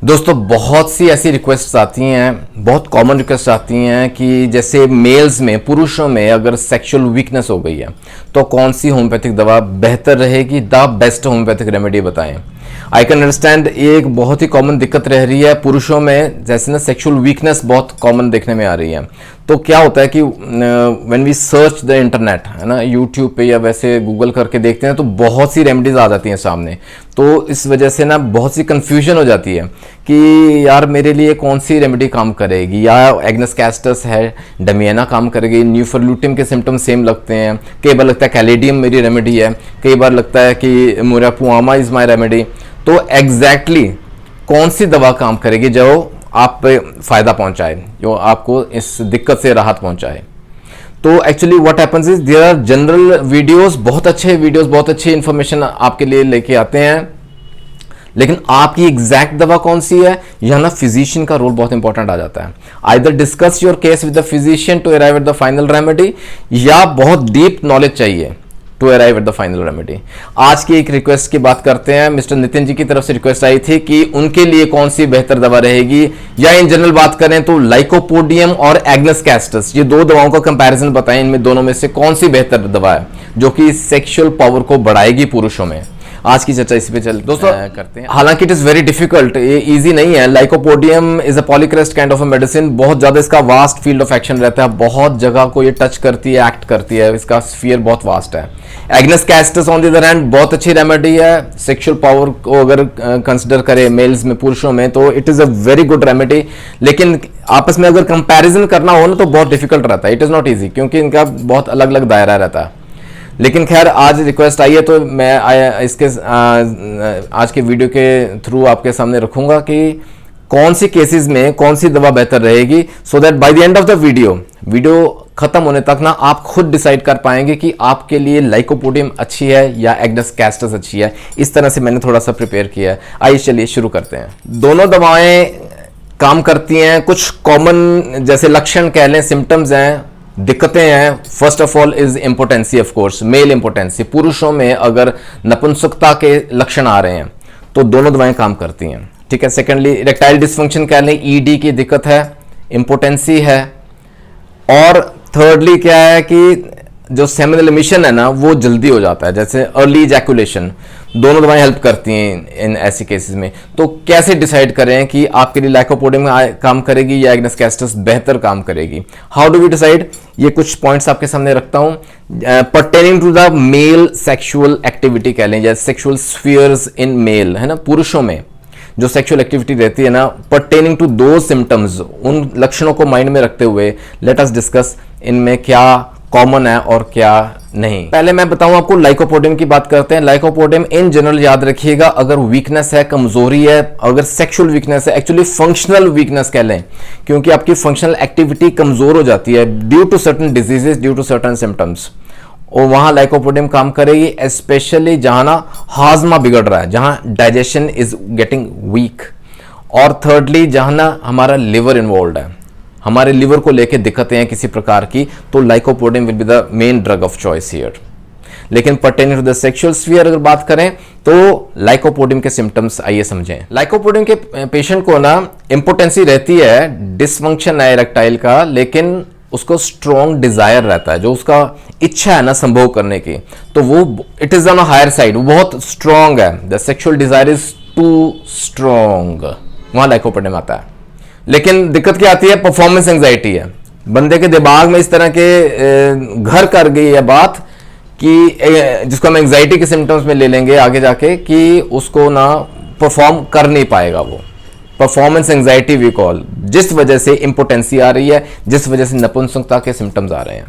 दोस्तों बहुत सी ऐसी रिक्वेस्ट आती हैं, बहुत कॉमन रिक्वेस्ट आती हैं कि जैसे मेल्स में, पुरुषों में अगर सेक्सुअल वीकनेस हो गई है तो कौन सी होम्योपैथिक दवा बेहतर रहेगी, द बेस्ट होम्योपैथिक रेमेडी बताएं। आई कैन अंडरस्टैंड, ये एक बहुत ही कॉमन दिक्कत रह रही है पुरुषों में, जैसे ना सेक्सुअल वीकनेस बहुत कॉमन देखने में आ रही है। तो क्या होता है कि when we search the internet, है ना, यूट्यूब पे या वैसे गूगल करके देखते हैं तो बहुत सी रेमेडीज आ जाती हैं सामने। तो इस वजह से ना बहुत सी कंफ्यूजन हो जाती है कि यार मेरे लिए कौन सी रेमेडी काम करेगी, या एग्नस कैस्टस है, डमियाना काम करेगी, न्यूफरल्यूटिन के सिम्टम सेम लगते हैं, कई बार लगता है कैलेडियम मेरी रेमेडी है, कई बार लगता है कि मोरापुआमा इज माई रेमेडी। तो एग्जैक्टली कौन सी दवा काम करेगी जो आप पे फायदा पहुंचाए, जो आपको इस दिक्कत से राहत पहुंचाए। तो actually what happens is there are general videos, बहुत अच्छी इंफॉर्मेशन आपके लिए लेके आते हैं, लेकिन आपकी एग्जैक्ट दवा कौन सी है, यहां ना फिजिशियन का रोल बहुत इंपॉर्टेंट आ जाता है। Either discuss your case with the physician to arrive at the final remedy, या बहुत डीप नॉलेज चाहिए to arrive at the final remedy. आज की एक रिक्वेस्ट की बात करते हैं। मिस्टर नितिन जी की तरफ से रिक्वेस्ट आई थी कि उनके लिए कौन सी बेहतर दवा रहेगी, या इन जनरल बात करें तो लाइकोपोडियम और एग्नस कैस्टस, ये दो दवाओं का कंपैरिजन बताएं, इनमें दोनों में से कौन सी बेहतर दवा है जो कि सेक्सुअल पावर को बढ़ाएगी पुरुषों में। आज की चर्चा इसी पे चल दोस्तों करते हैं। हालांकि इट इज वेरी डिफिकल्ट, ये इजी नहीं है। Lycopodium is a polycrest kind of a medicine, बहुत ज्यादा इसका वास्ट फील्ड ऑफ एक्शन रहता है, बहुत जगह को ये टच करती है, एक्ट करती है, इसका स्फीयर बहुत वास्ट है। Agnus castus on the other hand बहुत अच्छी रेमेडी है, सेक्सुअल पावर को अगर कंसिडर करें मेल्स में, पुरुषों में, तो it is a very good remedy. लेकिन आपस में अगर कंपैरिजन करना हो ना तो बहुत डिफिकल्ट रहता है, इट इज नॉट ईजी, क्योंकि इनका बहुत अलग अलग दायरा रहता है। लेकिन खैर आज रिक्वेस्ट आई है तो मैं इसके आज के वीडियो के थ्रू आपके सामने रखूंगा कि कौन सी केसेस में कौन सी दवा बेहतर रहेगी, so that by the end of the video खत्म होने तक ना आप खुद डिसाइड कर पाएंगे कि आपके लिए लाइकोपोडियम अच्छी है या एग्नस कैस्टस अच्छी है। इस तरह से मैंने थोड़ा सा प्रिपेयर किया है। आइए चलिए शुरू करते हैं। दोनों दवाएं काम करती हैं, कुछ कॉमन जैसे लक्षण कह लें, सिम्टम्स हैं, दिक्कतें हैं। First of all is impotency, of course male impotency. पुरुषों में अगर नपुंसकता के लक्षण आ रहे हैं तो दोनों दवाएं काम करती हैं, ठीक है। सेकेंडली इरेक्टाइल डिस्फंक्शन कह लें, ईडी की दिक्कत है, इम्पोटेंसी है। और थर्डली क्या है कि जो सेमिनल एमिशन है ना वो जल्दी हो जाता है, जैसे अर्ली इजैकुलेशन, दोनों दवाएं हेल्प करती हैं इन ऐसी केसेस में। तो कैसे डिसाइड करें कि आपके लिए लाइकोपोडियम काम करेगी या एग्नस कैस्टस बेहतर काम करेगी, हाउ डू वी डिसाइड, ये कुछ पॉइंट्स आपके सामने रखता हूं। Pertaining to the male sexual activity कह लें, या सेक्सुअल स्फीयर्स इन मेल, है ना, पुरुषों में जो सेक्सुअल एक्टिविटी रहती है ना, पर्टेनिंग टू दो सिम्टम्स, उन लक्षणों को माइंड में रखते हुए लेट अस डिस्कस इनमें क्या कॉमन है और क्या नहीं। पहले मैं बताऊं आपको, लाइकोपोडियम की बात करते हैं। लाइकोपोडियम इन जनरल याद रखिएगा, अगर वीकनेस है, कमजोरी है, अगर सेक्सुअल वीकनेस है, एक्चुअली फंक्शनल वीकनेस कह लें, क्योंकि आपकी फंक्शनल एक्टिविटी कमजोर हो जाती है due to certain diseases, due to certain symptoms, और वहां लाइकोपोडियम काम करेगी। स्पेशली जहां ना हाजमा बिगड़ रहा है, जहां डाइजेशन इज गेटिंग वीक, और थर्डली जहां ना हमारा लिवर इन्वॉल्व है, हमारे लिवर को लेके दिक्कतें हैं किसी प्रकार की, तो lycopodium will be the main drug of choice here. लेकिन pertaining to the sexual sphere अगर बात करें तो लाइकोपोडियम के सिम्टम्स आइए समझें। लाइकोपोडियम के पेशेंट को ना इम्पोटेंसी रहती है, डिसफंक्शन है इरेक्टाइल का, लेकिन उसको स्ट्रॉन्ग डिजायर रहता है, जो उसका इच्छा है ना संभोग करने की, तो वो it is on a higher side, वो बहुत स्ट्रॉन्ग है, the sexual desire is too strong, वहां लाइकोपोडियम आता है। लेकिन दिक्कत क्या आती है, परफॉर्मेंस एंजाइटी है, बंदे के दिमाग में इस तरह के घर कर गई है बात कि जिसको हम एंजाइटी के सिम्टम्स में ले लेंगे आगे जाके, कि उसको ना परफॉर्म कर नहीं पाएगा, वो परफॉर्मेंस एंजाइटी वी कॉल, जिस वजह से इंपोटेंसी आ रही है, जिस वजह से नपुंसकता के सिम्टम्स आ रहे हैं,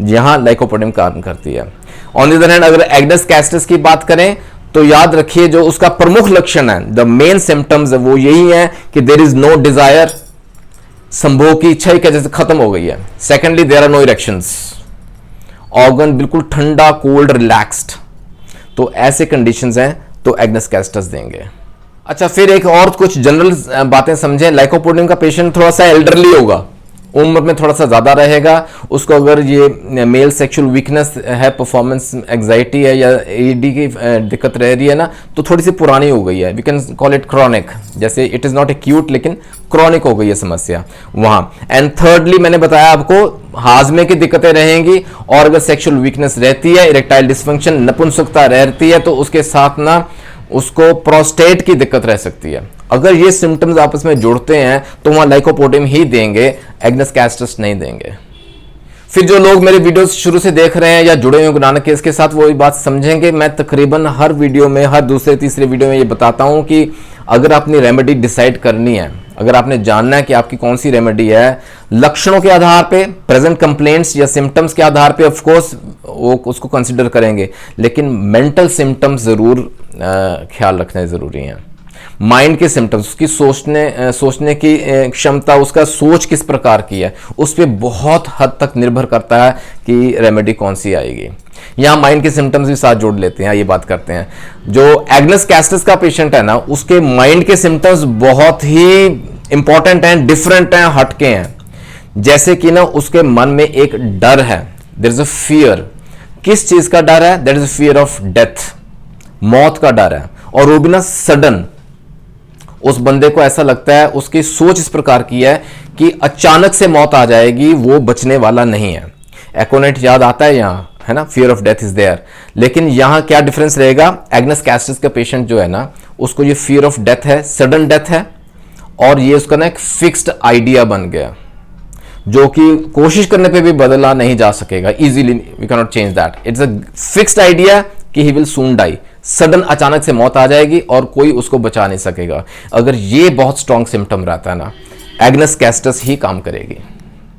यहां लाइकोपोडियम काम करती है। ऑन द अदर हैंड अगर एग्नस कैस्टस की बात करें तो याद रखिए जो उसका प्रमुख लक्षण है, द मेन सिम्टम्स वो यही है कि देयर इज नो डिजायर, संभोग की इच्छा ही क्या जैसे खत्म हो गई है। Secondly there are no erections, organ बिल्कुल ठंडा, कोल्ड, रिलैक्स्ड, तो ऐसे कंडीशंस हैं तो एग्नस कैस्टस देंगे। अच्छा, फिर एक और कुछ जनरल बातें समझें। लाइकोपोडियम का पेशेंट थोड़ा सा एल्डरली होगा, उम्र में थोड़ा सा ज़्यादा रहेगा, उसको अगर ये मेल सेक्सुअल वीकनेस है, परफॉर्मेंस एंग्जाइटी है या एडी की दिक्कत रह रही है ना, तो थोड़ी सी पुरानी हो गई है, we can call it chronic. जैसे इट इज़ नॉट एक्यूट लेकिन क्रॉनिक हो गई है समस्या वहाँ। एंड थर्डली मैंने बताया आपको हाजमे की दिक्कतें रहेंगी, और अगर सेक्सुअल वीकनेस रहती है, इरेक्टाइल डिस्फंक्शन, नपुंसकता रहती है, तो उसके साथ ना उसको प्रोस्टेट की दिक्कत रह सकती है। अगर ये सिम्टम्स आपस में जुड़ते हैं तो वहां लाइकोपोडियम ही देंगे, एग्नेस कैस्टस नहीं देंगे। फिर जो लोग मेरे वीडियोस शुरू से देख रहे हैं या जुड़े हुए गुरु नानक केस के साथ, वो ये बात समझेंगे, मैं तकरीबन हर वीडियो में, हर दूसरे तीसरे वीडियो में ये बताता हूं कि अगर अपनी रेमेडी डिसाइड करनी है, अगर आपने जानना है कि आपकी कौन सी रेमेडी है, लक्षणों के आधार पे, प्रेजेंट कंप्लेंट्स या सिम्टम्स के आधार पे ऑफ कोर्स वो उसको कंसिडर करेंगे, लेकिन मेंटल सिम्टम्स जरूर ख्याल रखने जरूरी हैं। माइंड के सिम्टम्स, उसकी सोचने की क्षमता, उसका सोच किस प्रकार की है, उस पर बहुत हद तक निर्भर करता है कि रेमेडी कौन सी आएगी। यहां माइंड के सिम्टम्स भी साथ जोड़ लेते हैं, ये बात करते हैं। जो एग्नेस कैस्टस का पेशेंट है ना, उसके माइंड के सिम्टम्स बहुत ही इंपॉर्टेंट हैं, डिफरेंट हैं, हटके हैं। जैसे कि ना उसके मन में एक डर है, देयर इज अ फियर। किस चीज का डर है? That is fear of death, मौत का डर है। और वो भी ना सडन, उस बंदे को ऐसा लगता है, उसकी सोच इस प्रकार की है कि अचानक से मौत आ जाएगी, वो बचने वाला नहीं है। एकोनेट याद आता है यहाँ, है ना, fear of death is there. लेकिन यहां क्या डिफरेंस रहेगा? एग्नेस कैस्टस का पेशेंट जो है ना, उसको ये फियर ऑफ डेथ है, सडन डेथ है, और ये उसका ना एक फिक्स्ड आइडिया बन गया, जो कि कोशिश करने पे भी बदला नहीं जा सकेगा easily. We can not change that. It's a fixed idea कि he will soon die, sudden अचानक से मौत आ जाएगी और कोई उसको बचा नहीं सकेगा। अगर ये बहुत स्ट्रॉन्ग सिम्टम रहता है ना, एग्नेस कैस्टस ही काम करेगी।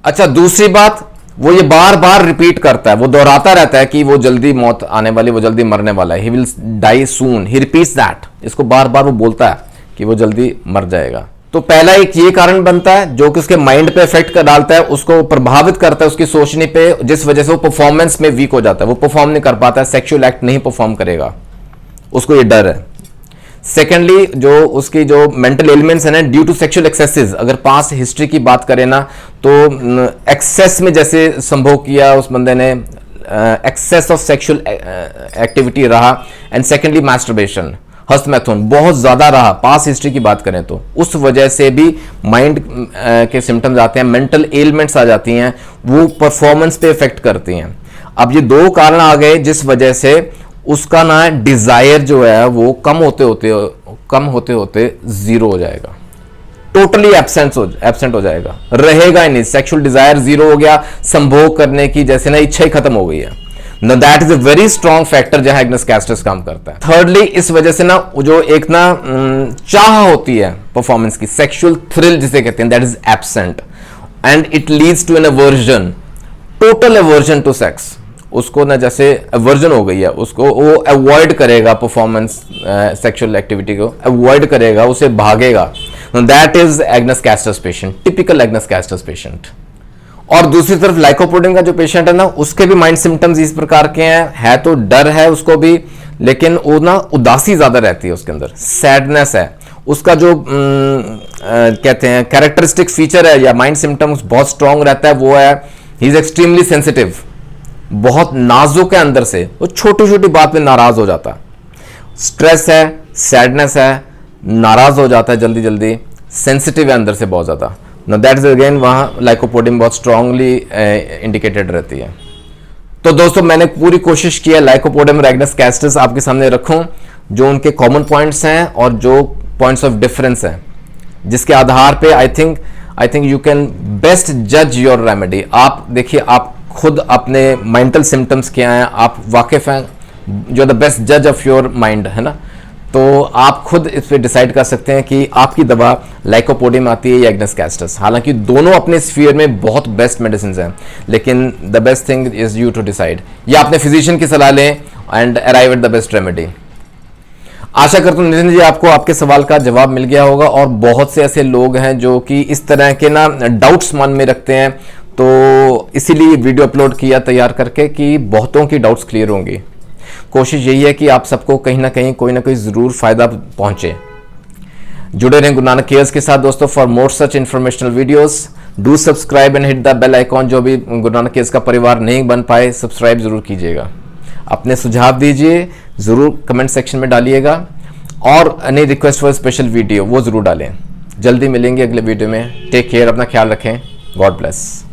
अच्छा, दूसरी बात, वो ये बार बार रिपीट करता है, वो दोहराता रहता है कि वो जल्दी मौत आने वाली, वो जल्दी मरने वाला है, he will die soon, he repeats that. इसको बार बार वो बोलता है कि वो जल्दी मर जाएगा। तो पहला एक ये कारण बनता है जो कि उसके माइंड पे इफेक्ट कर डालता है, उसको प्रभावित करता है उसकी सोचने पे, जिस वजह से वो परफॉर्मेंस में वीक हो जाता है, वो परफॉर्म नहीं कर पाता है, सेक्सुअल एक्ट नहीं परफॉर्म करेगा, उसको ये डर है। सेकेंडली, जो उसकी जो मेंटल एलिमेंट्स है ना, ड्यू टू सेक्सुअल एक्सेसेस, अगर पास्ट हिस्ट्री की बात करें ना, तो एक्सेस में जैसे संभोग किया उस बंदे ने, एक्सेस ऑफ सेक्सुअल एक्टिविटी रहा, एंड सेकेंडली मैस्टरबेशन, हस्तमैथुन बहुत ज्यादा रहा, पास्ट हिस्ट्री की बात करें तो उस वजह से भी माइंड के सिम्टम्स आते हैं, मेंटल एलिमेंट्स आ जाती हैं, वो परफॉर्मेंस पे इफेक्ट करती हैं। अब ये दो कारण आ गए जिस वजह से उसका ना डिजायर जो है वो कम होते होते जीरो हो जाएगा, टोटली एब्सेंट हो जाएगा, रहेगा ही नहीं। सेक्सुअल डिजायर जीरो हो गया, संभोग करने की जैसे ना इच्छा ही खत्म हो गई है। Now that is a very strong factor जहां एग्नेस कैस्टस काम करता है। थर्डली, इस वजह से ना जो एक ना चाह होती है परफॉर्मेंस की, सेक्सुअल थ्रिल जिसे कहते हैं, that is absent, and it leads to an aversion, total aversion to sex. उसको ना जैसे अवर्जन हो गई है, उसको वो अवॉइड करेगा, परफॉर्मेंस सेक्सुअल एक्टिविटी को अवॉइड करेगा, उसे भागेगा। That is Agnes castus patient, typical Agnes castus patient. और दूसरी तरफ लाइकोपोडियम का जो पेशेंट है ना, उसके भी माइंड सिम्टम्स इस प्रकार के हैं, है तो डर है उसको भी, लेकिन वो ना उदासी ज्यादा रहती है उसके अंदर, सैडनेस है। उसका जो कहते हैं कैरेक्टरिस्टिक फीचर है या माइंड सिम्टम्स बहुत स्ट्रांग रहता है, वो है ही इज एक्सट्रीमली सेंसिटिव, बहुत नाजुक है अंदर से, वो छोटी छोटी बात पे नाराज हो जाता है, स्ट्रेस है, सैडनेस है, नाराज हो जाता है जल्दी जल्दी, सेंसिटिव है अंदर से बहुत ज्यादा। Now that is again वहाँ लाइकोपोडियम बहुत स्ट्रांगली इंडिकेटेड रहती है। तो दोस्तों, मैंने पूरी कोशिश की है लाइकोपोडियम और एग्नेस कैस्टस आपके सामने रखूं, जो उनके कॉमन पॉइंट्स हैं और जो पॉइंट्स ऑफ डिफरेंस हैं, जिसके आधार पे I think you can best जज योर रेमेडी। आप देखिए, आप खुद अपने मेंटल सिम्टम्स क्या हैं, आप वाकिफ हैं, जो द बेस्ट जज ऑफ योर माइंड है ना, तो आप खुद इस पे डिसाइड कर सकते हैं कि आपकी दवा लाइकोपोडियम आती है या एग्नेस कैस्टस। हालांकि दोनों अपने स्फीयर में बहुत बेस्ट मेडिसिन हैं, लेकिन the best thing is you to decide, या अपने फिजिशियन की सलाह लें and arrive at the best remedy. आशा करता हूं नितिन जी आपको आपके सवाल का जवाब मिल गया होगा, और बहुत से ऐसे लोग हैं जो कि इस तरह के ना डाउट्स मन में रखते हैं, तो इसीलिए वीडियो अपलोड किया तैयार करके कि बहुतों की डाउट्स क्लियर होंगी। कोशिश यही है कि आप सबको कहीं ना कहीं कोई ना कोई जरूर फायदा पहुंचे। जुड़े रहें गुरु नानक केयर्स के साथ दोस्तों for more such informational videos. Do subscribe and hit the bell icon. जो भी गुरु नानक केस का परिवार नहीं बन पाए, सब्सक्राइब जरूर कीजिएगा। अपने सुझाव दीजिए, ज़रूर कमेंट सेक्शन में डालिएगा, और any request for special video वो ज़रूर डालें। जल्दी मिलेंगे अगले वीडियो में। टेक केयर, अपना ख्याल रखें। God bless.